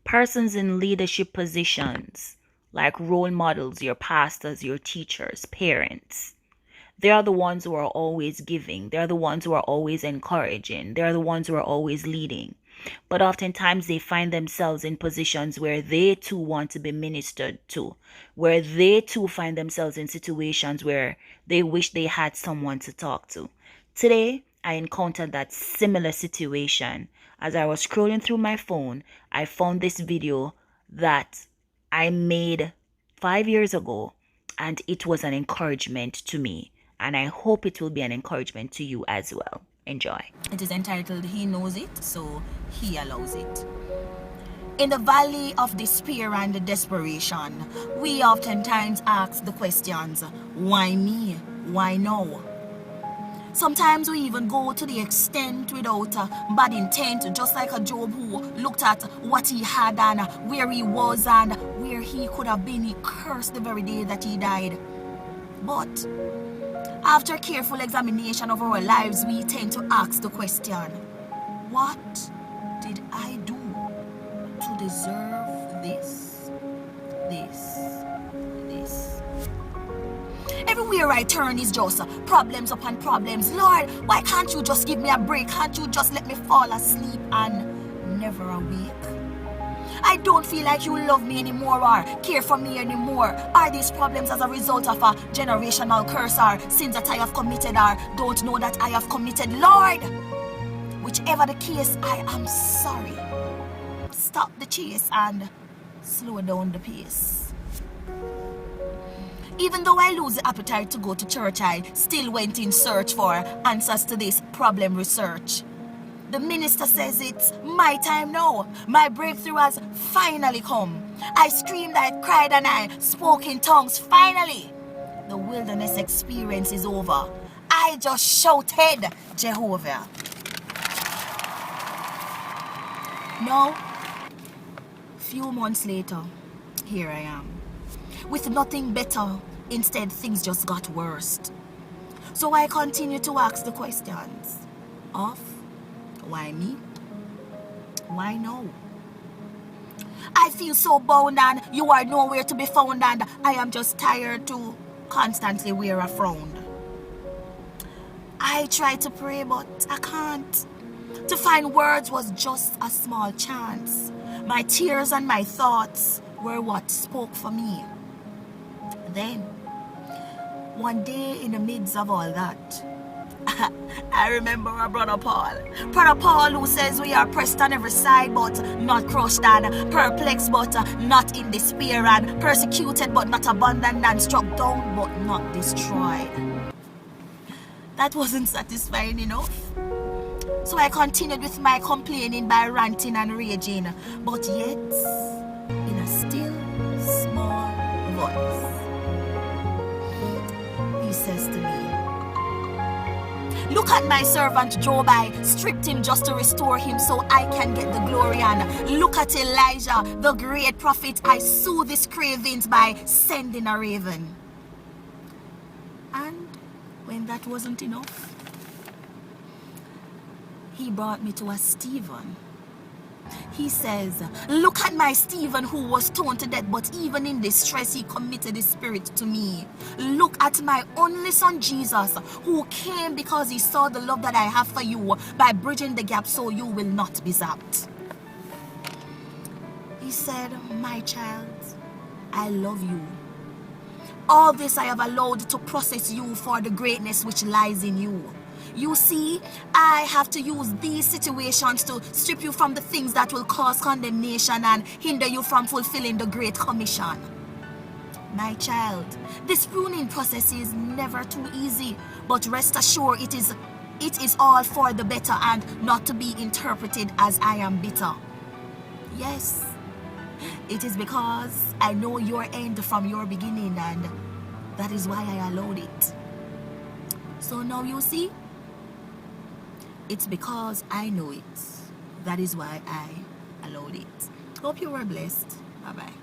Persons in leadership positions, like role models, your pastors, your teachers, parents, they are the ones who are always giving. They're the ones who are always encouraging. They're the ones who are always leading. But oftentimes they find themselves in positions where they too want to be ministered to, where they too find themselves in situations where they wish they had someone to talk to. Today, I encountered that similar situation. As I was scrolling through my phone, I found this video that I made 5 years ago, and it was an encouragement to me. And I hope it will be an encouragement to you as well. Enjoy. It is entitled, He Knows It, so He Allows It. In the valley of despair and desperation, we oftentimes ask the questions, why me? Why now? Sometimes we even go to the extent without bad intent, just like a Job who looked at what he had and where he was and where he could have been. He cursed the very day that he died. But after careful examination of our lives, we tend to ask the question, what did I do to deserve this? Everywhere I turn is just problems upon problems. Lord, why can't you just give me a break? Can't you just let me fall asleep and never awake? I don't feel like you love me anymore or care for me anymore. Are these problems as a result of a generational curse or sins that I have committed or don't know that I have committed? Lord, whichever the case, I am sorry. Stop the chase and slow down the pace. Even though I lose the appetite to go to church, I still went in search for answers to this problem research. The minister says it's my time now. My breakthrough has finally come. I screamed, I cried, and I spoke in tongues. Finally, the wilderness experience is over. I just shouted, Jehovah. Now, few months later, here I am. With nothing better, instead things just got worse. So I continue to ask the questions of, why me? Why no? I feel so bound and you are nowhere to be found, and I am just tired to constantly wear a frown. I try to pray but I can't. To find words was just a small chance. My tears and my thoughts were what spoke for me. Then, one day in the midst of all that, I remember our brother Paul who says we are pressed on every side but not crushed, and perplexed but not in despair, and persecuted but not abandoned, and struck down but not destroyed. That wasn't satisfying enough. So I continued with my complaining by ranting and raging, but yet in a still small voice. He says to me, look at my servant Job. I stripped him just to restore him so I can get the glory. And look at Elijah, the great prophet. I soothe his cravings by sending a raven. And when that wasn't enough, he brought me to a Stephen. He says, look at my Stephen who was stoned to death, but even in distress he committed his spirit to me. Look at my only son Jesus, who came because he saw the love that I have for you by bridging the gap so you will not be zapped. He said, my child, I love you. All this I have allowed to process you for the greatness which lies in you. You see, I have to use these situations to strip you from the things that will cause condemnation and hinder you from fulfilling the Great Commission. My child, this pruning process is never too easy, but rest assured it is all for the better and not to be interpreted as I am bitter. Yes, it is because I know your end from your beginning, and that is why I allowed it. So now you see, it's because I know it. That is why I allowed it. Hope you were blessed. Bye-bye.